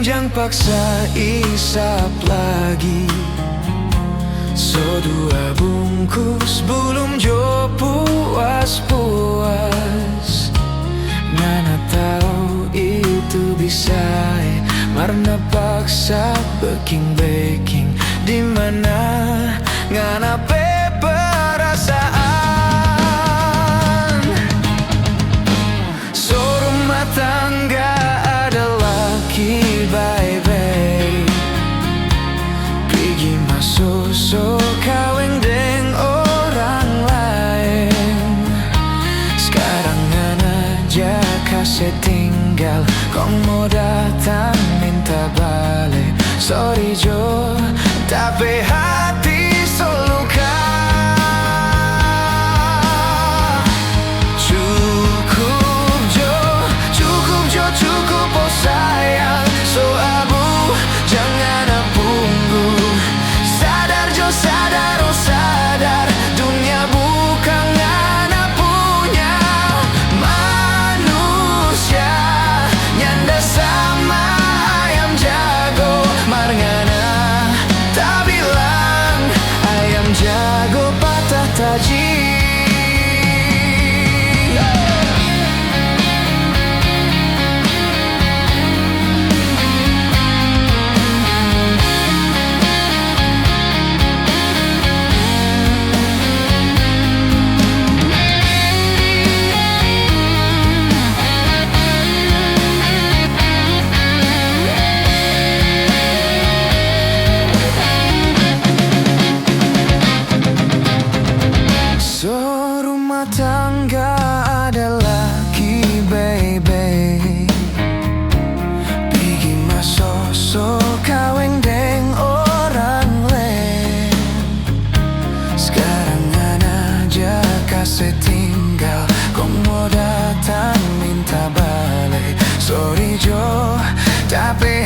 Jang paksa isap lagi. So dua bungkus belum jo puas-puas. Ngana tahu itu bisa marna paksa baking di mana ngana pe perasaan. So rumah tangga adalah baik-baik. Pergi masuk so kawin deng orang lain. Sekarang ngana aja kasih tinggal. Kau mau datang minta balik. Sorry Jo, tapi hati soluka. Cukup oh sayang. So abu jangan apunggu. Sadar Jo, sadar oh sadar. Dunia bukan ngana punya manusia. Nyanda sama ayam jago. Marngana tak bilang ayam jago patah taji. Rumah tangga adalah baby. Pergi masuk so kawin deng orang lain. Sekarang ngana aja kasih tinggal. Kau mau datang minta balik. Sorry Jo, tapi